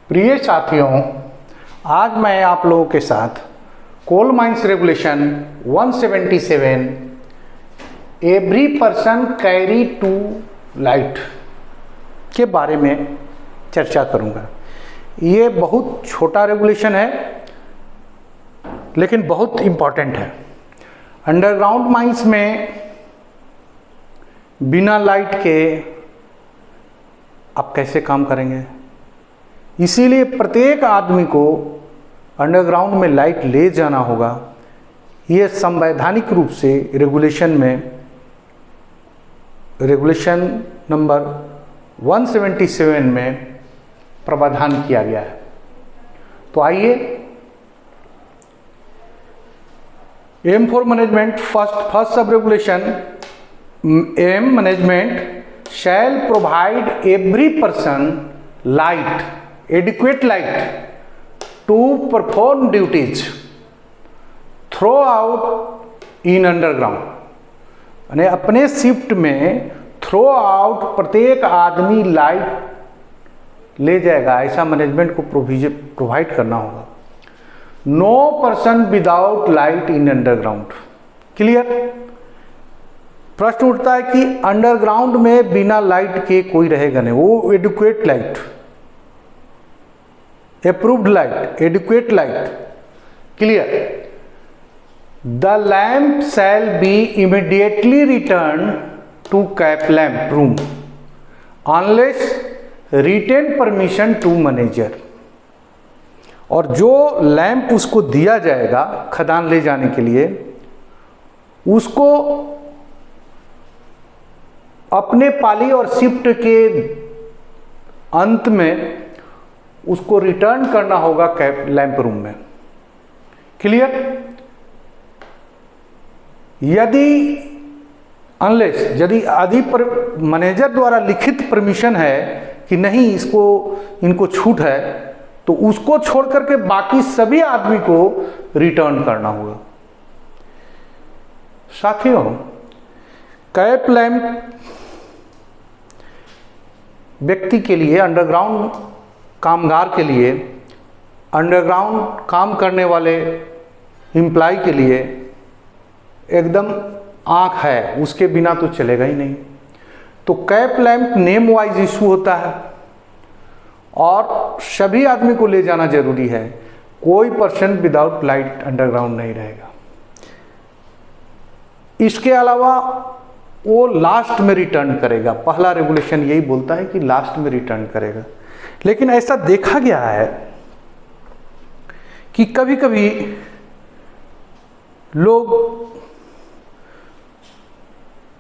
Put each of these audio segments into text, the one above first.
प्रिय साथियों, आज मैं आप लोगों के साथ coal mines regulation 177 every person carry to light के बारे में चर्चा करूंगा। ये बहुत छोटा रेगुलेशन है लेकिन बहुत इम्पॉर्टेंट है। अंडरग्राउंड माइंस में बिना लाइट के आप कैसे काम करेंगे, इसीलिए प्रत्येक आदमी को अंडरग्राउंड में लाइट ले जाना होगा। ये संवैधानिक रूप से रेगुलेशन नंबर 177 में प्रावधान किया गया है। तो आइए, M for management, first sub regulation, M management shall provide every person light, adequate light to perform duties throughout in underground। यानी अपने शिफ्ट में थ्रो आउट प्रत्येक आदमी लाइट ले जाएगा, ऐसा मैनेजमेंट को प्रोवाइड करना होगा। No person without light in underground. Clear? प्रश्न उठता है कि अंडरग्राउंड में बिना लाइट के कोई रहेगा नहीं, वो adequate light, approved light, adequate light। Clear? The lamp shall be immediately returned to cap lamp room unless written permission to manager। और जो लैंप उसको दिया जाएगा खदान ले जाने के लिए, उसको अपने पाली और शिफ्ट के अंत में उसको रिटर्न करना होगा कैप लैंप रूम में। क्लियर? यदि मैनेजर द्वारा लिखित परमिशन है कि नहीं इनको छूट है, तो उसको छोड़ करके बाकी सभी आदमी को रिटर्न करना होगा। साथियों, कैप लैंप व्यक्ति के लिए, अंडरग्राउंड कामगार के लिए, अंडरग्राउंड काम करने वाले एम्प्लॉय के लिए एकदम आँख है, उसके बिना तो चलेगा ही नहीं। तो cap lamp name wise issue होता है और सभी आदमी को ले जाना जरूरी है। कोई पर्सन विदाउट लाइट अंडरग्राउंड नहीं रहेगा। इसके अलावा वो लास्ट में रिटर्न करेगा। पहला रेगुलेशन यही बोलता है कि लास्ट में रिटर्न करेगा। लेकिन ऐसा देखा गया है कि कभी कभी लोग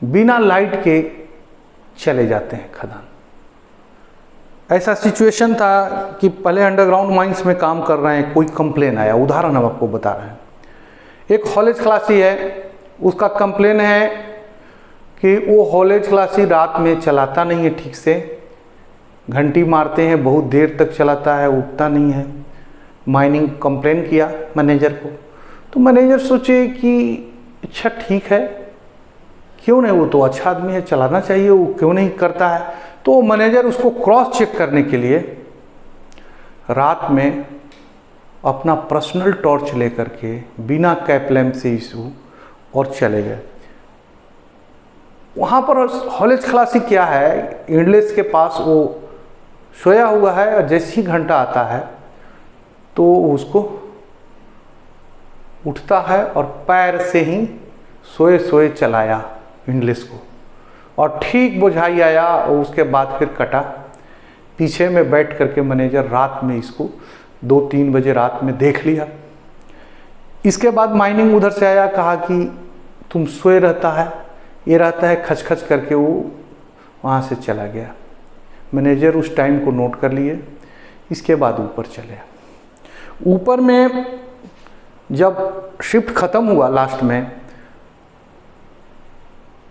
बिना लाइट के चले जाते हैं खदान। ऐसा सिचुएशन था कि पहले अंडरग्राउंड माइंस में काम कर रहे हैं, कोई कंप्लेन आया। उदाहरण हम आपको बता रहे हैं। एक कॉलेज क्लासी है, उसका कंप्लेन है कि वो कॉलेज क्लासी रात में चलाता नहीं है ठीक से, घंटी मारते हैं, बहुत देर तक चलाता है, उठता नहीं है। माइनिंग कंप्लेन किया मैनेजर को, तो मैनेजर सोचे कि अच्छा ठीक है, क्यों नहीं, वो तो अच्छा आदमी है, चलाना चाहिए, वो क्यों नहीं करता है। तो मैनेजर उसको क्रॉस चेक करने के लिए रात में अपना पर्सनल टॉर्च लेकर के बिना कैप लैंप से इशू और चले गए। वहाँ पर कॉलेज क्लासी क्या है, इंडलेस के पास वो सोया हुआ है, और जैसे ही घंटा आता है तो उसको उठता है और पैर से ही सोए सोए चलाया इंडलेस को, और ठीक बुझाई आया और उसके बाद फिर कटा। पीछे में बैठ करके मैनेजर रात में इसको 2-3 बजे रात में देख लिया। इसके बाद माइनिंग उधर से आया, कहा कि तुम सोए रहता है, ये रहता है, खच करके वो वहाँ से चला गया। मैनेजर उस टाइम को नोट कर लिए। इसके बाद ऊपर चले। ऊपर में जब शिफ्ट ख़त्म हुआ लास्ट में,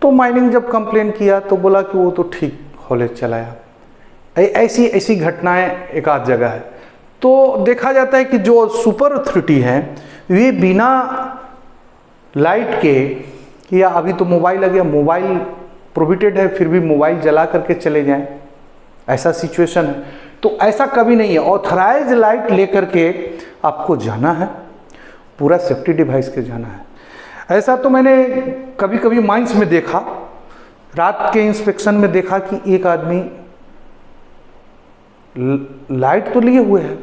तो माइनिंग जब कंप्लेन किया तो बोला कि वो तो ठीक कॉलेज चलाया। ऐसी घटनाएं एक आध जगह है। तो देखा जाता है कि जो सुपर अथॉरिटी है वे बिना लाइट के, या अभी तो मोबाइल आ गया, मोबाइल प्रोहिबिटेड है, फिर भी मोबाइल जला करके चले जाएं, ऐसा सिचुएशन है। तो ऐसा कभी नहीं है। ऑथराइज लाइट लेकर के आपको जाना है, पूरा सेफ्टी डिवाइस के जाना है। ऐसा तो मैंने कभी कभी माइंस में देखा, रात के इंस्पेक्शन में देखा कि एक आदमी लाइट तो लिए हुए है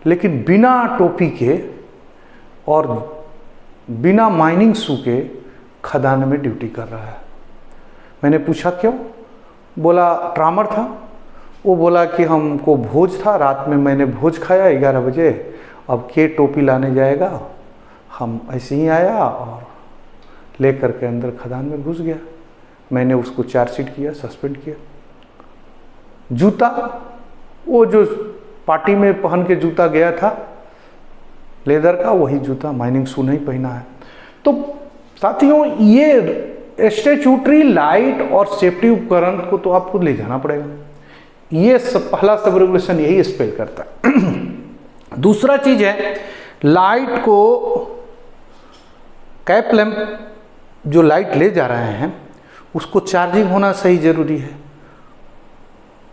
लेकिन बिना टोपी के और बिना माइनिंग शू के खदान में ड्यूटी कर रहा है। मैंने पूछा क्यों? बोला ट्रामर था। वो बोला कि हमको भोज था, रात में मैंने भोज खाया 11 बजे, अब के टोपी लाने जाएगा, हम ऐसे ही आया और लेकर के अंदर खदान में घुस गया। मैंने उसको चार्जशीट किया, सस्पेंड किया। जूता, वो जो पार्टी में पहन के जूता गया था लेदर का, वही जूता, माइनिंग शू नहीं पहना है। तो साथियों, ये स्टैट्यूटरी लाइट और सेफ्टी उपकरण को तो आपको ले जाना पड़ेगा। ये पहला सब रेगुलेशन यही स्पेल करता है। दूसरा चीज है, लाइट को कैप लैंप जो लाइट ले जा रहे हैं उसको चार्जिंग होना सही जरूरी है।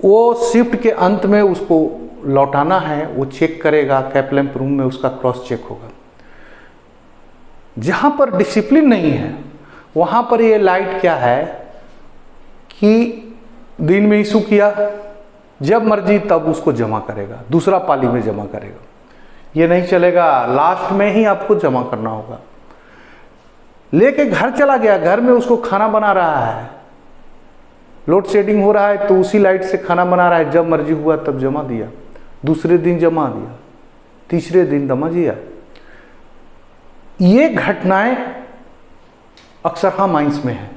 वो शिफ्ट के अंत में उसको लौटाना है, वो चेक करेगा, कैप लैंप रूम में उसका क्रॉस चेक होगा। जहां पर डिसिप्लिन नहीं है वहां पर ये लाइट क्या है कि दिन में इशू किया, जब मर्जी तब उसको जमा करेगा, दूसरा पाली में जमा करेगा। ये नहीं चलेगा, लास्ट में ही आपको जमा करना होगा। लेके घर चला गया, घर में उसको खाना बना रहा है, लोड शेडिंग हो रहा है तो उसी लाइट से खाना बना रहा है, जब मर्जी हुआ तब जमा दिया, दूसरे दिन जमा दिया, तीसरे दिन जमा दिया। ये घटनाएं अक्सर हाँ माइंस में है।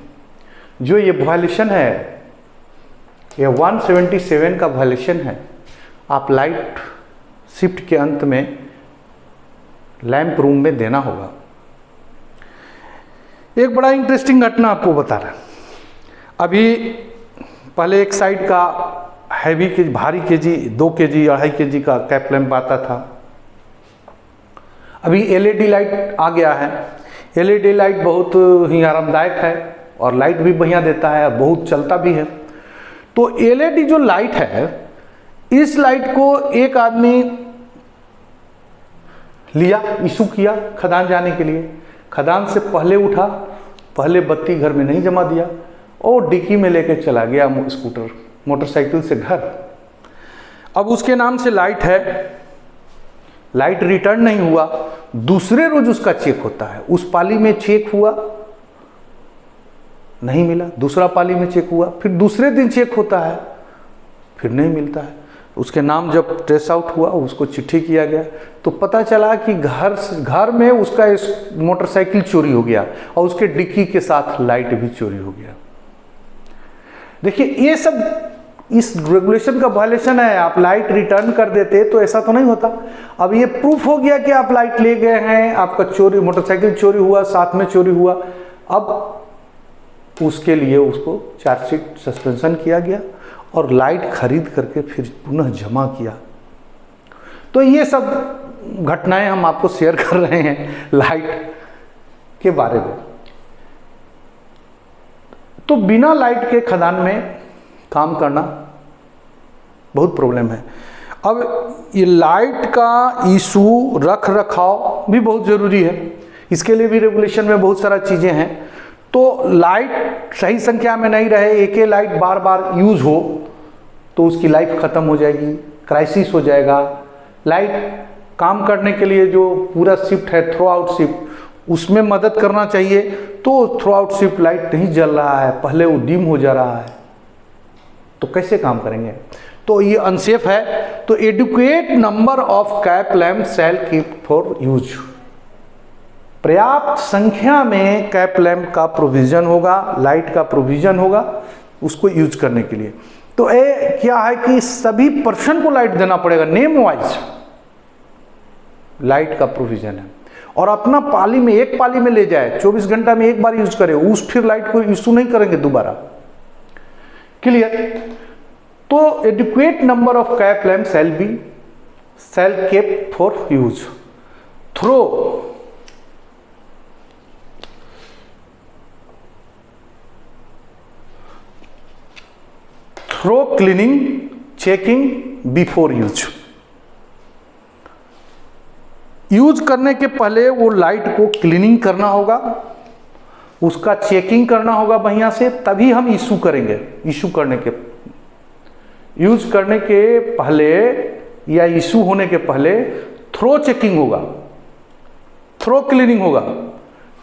जो ये वायलेशन है, ये 177 का वायलेशन है। आप लाइट शिफ्ट के अंत में लैंप रूम में देना होगा। एक बड़ा इंटरेस्टिंग घटना आपको बता रहा है। अभी पहले एक साइड का हैवी के भारी केजी 2 केजी 2.5 केजी का कैप लैंप आता था। अभी एलईडी लाइट आ गया है। एलईडी लाइट बहुत ही आरामदायक है और लाइट भी बढ़िया देता है, बहुत चलता भी है। तो एलईडी जो लाइट है, इस लाइट को एक आदमी लिया, इशू किया खदान जाने के लिए। खदान से पहले उठा, पहले बत्ती घर में नहीं जमा दिया और डिक्की में लेके चला गया स्कूटर मोटरसाइकिल से घर। अब उसके नाम से लाइट है, लाइट रिटर्न नहीं हुआ। दूसरे रोज उसका चेक होता है, उस पाली में चेक हुआ, नहीं मिला, दूसरा पाली में चेक हुआ, फिर दूसरे दिन चेक होता है, फिर नहीं मिलता है। उसके नाम जब ट्रेस आउट हुआ, उसको चिट्ठी किया गया तो पता चला कि घर में उसका मोटरसाइकिल चोरी हो गया और उसके डिक्की के साथ लाइट भी चोरी हो गया। देखिए, ये सब इस रेगुलेशन का वायलेशन है। आप लाइट रिटर्न कर देते तो ऐसा तो नहीं होता। अब ये प्रूफ हो गया कि आप लाइट ले गए हैं, आपका चोरी, मोटरसाइकिल चोरी हुआ, साथ में चोरी हुआ। अब उसके लिए उसको चार्जशीट सस्पेंशन किया गया और लाइट खरीद करके फिर पुनः जमा किया। तो ये सब घटनाएं हम आपको शेयर कर रहे हैं लाइट के बारे में। तो बिना लाइट के खदान में काम करना बहुत प्रॉब्लम है। अब ये लाइट का इशू, रख रखाव भी बहुत ज़रूरी है। इसके लिए भी रेगुलेशन में बहुत सारा चीज़ें हैं। तो लाइट सही संख्या में नहीं रहे, एक ही लाइट बार बार यूज़ हो तो उसकी लाइफ ख़त्म हो जाएगी, क्राइसिस हो जाएगा। लाइट काम करने के लिए जो पूरा शिफ्ट है, थ्रो आउट शिफ्ट, उसमें मदद करना चाहिए। तो थ्रो आउट शिफ्ट लाइट नहीं जल रहा है, पहले वो डिम हो जा रहा है, तो कैसे काम करेंगे? तो ये अनसेफ है। तो adequate number of cap lamp shall keep for use. पर्याप्त संख्या में कैप लैंप का प्रोविजन होगा, लाइट का प्रोविजन होगा उसको यूज करने के लिए। तो ये क्या है कि सभी पर्सन को लाइट देना पड़ेगा, नेम वाइज लाइट का प्रोविजन है। और अपना पाली में, एक पाली में ले जाए, 24 घंटा में एक बार यूज करे, उस फिर लाइट को इशू नहीं करेंगे दोबारा। क्लियर? तो adequate number of cap lamp shall keep for use. Through cleaning, checking, before use करने के पहले वो लाइट को क्लीनिंग करना होगा, उसका चेकिंग करना होगा बढ़िया से, तभी हम इशू करेंगे। इशू करने के, यूज करने के पहले या इशू होने के पहले थ्रो चेकिंग होगा, थ्रो क्लीनिंग होगा,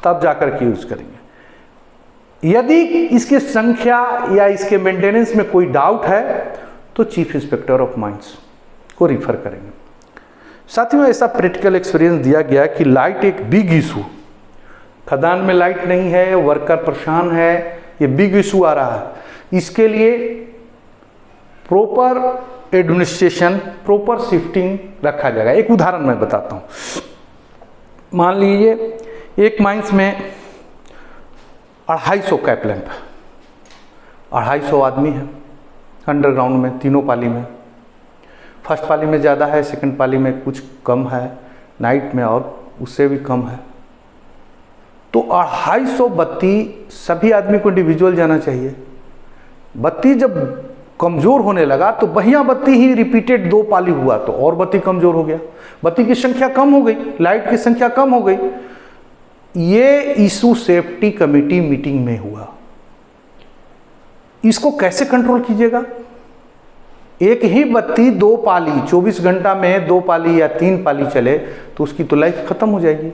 तब जाकर के यूज करेंगे। यदि इसकी संख्या या इसके मेंटेनेंस में कोई डाउट है तो चीफ इंस्पेक्टर ऑफ माइंस को रिफर करेंगे। साथियों, ऐसा प्रैक्टिकल एक्सपीरियंस दिया गया कि लाइट एक बिग इशू, खदान में लाइट नहीं है, वर्कर परेशान है, ये बिग इशू आ रहा है। इसके लिए प्रॉपर एडमिनिस्ट्रेशन, प्रॉपर शिफ्टिंग रखा जाएगा। एक उदाहरण मैं बताता हूँ। मान लीजिए एक माइंस में 250 कैप लैंप, 250 आदमी है अंडरग्राउंड में, तीनों पाली में। फर्स्ट पाली में ज़्यादा है, सेकंड पाली में कुछ कम है, नाइट में और उससे भी कम है। तो 250 बत्ती सभी आदमी को इंडिविजुअल जाना चाहिए। बत्ती जब कमज़ोर होने लगा तो बढ़िया बत्ती ही रिपीटेड 2 पाली हुआ तो और बत्ती कमज़ोर हो गया, बत्ती की संख्या कम हो गई, लाइट की संख्या कम हो गई। ये इशू सेफ्टी कमेटी मीटिंग में हुआ। इसको कैसे कंट्रोल कीजिएगा? एक ही बत्ती 2 पाली 24 घंटा में 2 पाली या 3 पाली चले तो उसकी तो लाइफ खत्म हो जाएगी।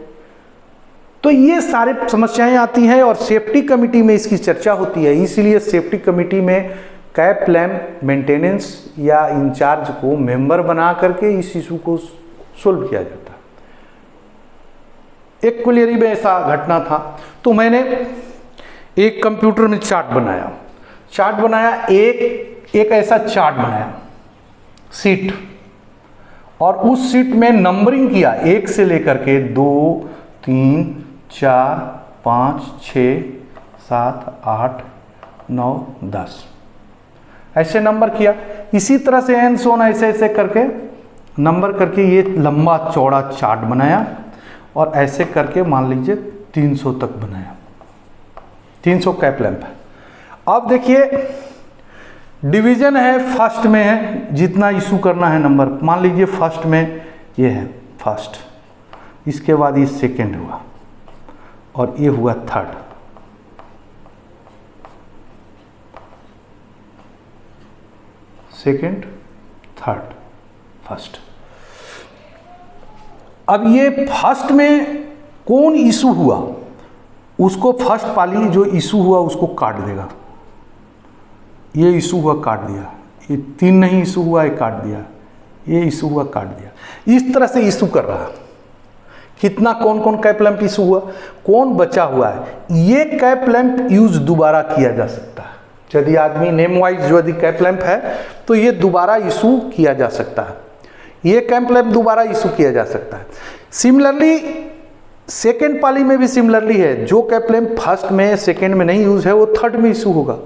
तो ये सारे समस्याएं आती हैं और सेफ्टी कमेटी में इसकी चर्चा होती है। इसीलिए सेफ्टी कमेटी में कैप लैंप मेंटेनेंस या इंचार्ज को मेंबर बना करके इस इशू को सोल्व किया जाता है। एक क्लियरी में ऐसा घटना था, तो मैंने एक कंप्यूटर में चार्ट बनाया, एक ऐसा चार्ट बनाया सीट, और उस सीट में नंबरिंग किया 1 से लेकर के 2, 3, 4, 5, 6, 7, 8, 9, 10 ऐसे नंबर किया। इसी तरह से एंड सो ऑन ऐसे करके नंबर करके ये लंबा चौड़ा चार्ट बनाया और ऐसे करके मान लीजिए 300 तक बनाया। 300 कैप लैंप है। अब देखिए डिवीजन है, फर्स्ट में है, जितना इशू करना है नंबर, मान लीजिए फर्स्ट में ये है फर्स्ट, इसके बाद ये सेकंड हुआ और ये हुआ थर्ड, सेकंड, थर्ड, फर्स्ट। अब ये फर्स्ट में कौन इशू हुआ उसको फर्स्ट पाली जो इशू हुआ उसको काट देगा। ये इशू हुआ काट दिया, ये 3 नहीं इशू हुआ ये काट दिया, ये इशू हुआ काट दिया। इस तरह से इशू कर रहा। कितना कौन कौन कैप लैंप इशू हुआ, कौन बचा हुआ है, ये कैप लैंप यूज दोबारा किया जा सकता है। यदि आदमी नेम वाइज जो यदि कैप लैंप है तो ये दोबारा इशू किया जा सकता है, ये कैप लैंप दोबारा इशू किया जा सकता है। सिमिलरली सेकेंड पाली में भी सिमिलरली है, जो कैप लैंप फर्स्ट में सेकेंड में नहीं यूज है वो थर्ड में इशू होगा।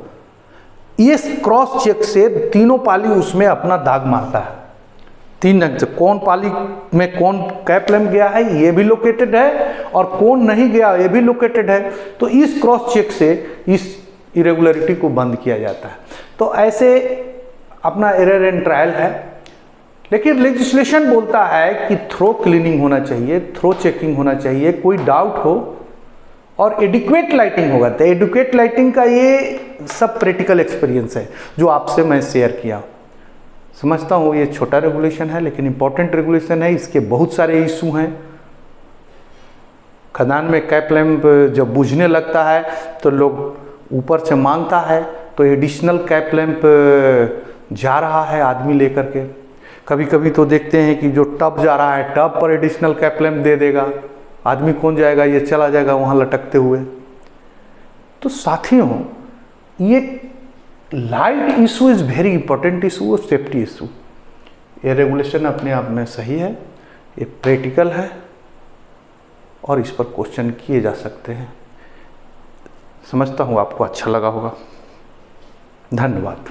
ये क्रॉस चेक से तीनों पाली उसमें अपना दाग मारता है। 3 ढंग से कौन पाली में कौन कैप लैंप गया है ये भी लोकेटेड है और कौन नहीं गया ये भी लोकेटेड है। तो इस क्रॉस चेक से इस इरेगुलरिटी को बंद किया जाता है। तो ऐसे अपना एरर एंड ट्रायल है, लेकिन लेजिस्लेशन बोलता है कि थ्रो क्लीनिंग होना चाहिए, थ्रो चेकिंग होना चाहिए, कोई डाउट हो और एडिक्वेट लाइटिंग होगा। तो एडिक्वेट लाइटिंग का ये सब प्रैक्टिकल एक्सपीरियंस है जो आपसे मैं शेयर किया। समझता हूँ ये छोटा रेगुलेशन है लेकिन इंपॉर्टेंट रेगुलेशन है, इसके बहुत सारे इशू हैं। खदान में कैप लैंप जब बुझने लगता है तो लोग ऊपर से मांगता है तो एडिशनल कैप लैंप जा रहा है आदमी लेकर के। कभी कभी तो देखते हैं कि जो टब जा रहा है टब पर एडिशनल कैप लैंप दे देगा, आदमी कौन जाएगा, ये चला जाएगा वहाँ लटकते हुए। तो साथियों ये light issue is very important issue और सेफ्टी इशू। ये रेगुलेशन अपने आप में सही है, ये प्रैक्टिकल है और इस पर क्वेश्चन किए जा सकते हैं। समझता हूँ आपको अच्छा लगा होगा। धन्यवाद।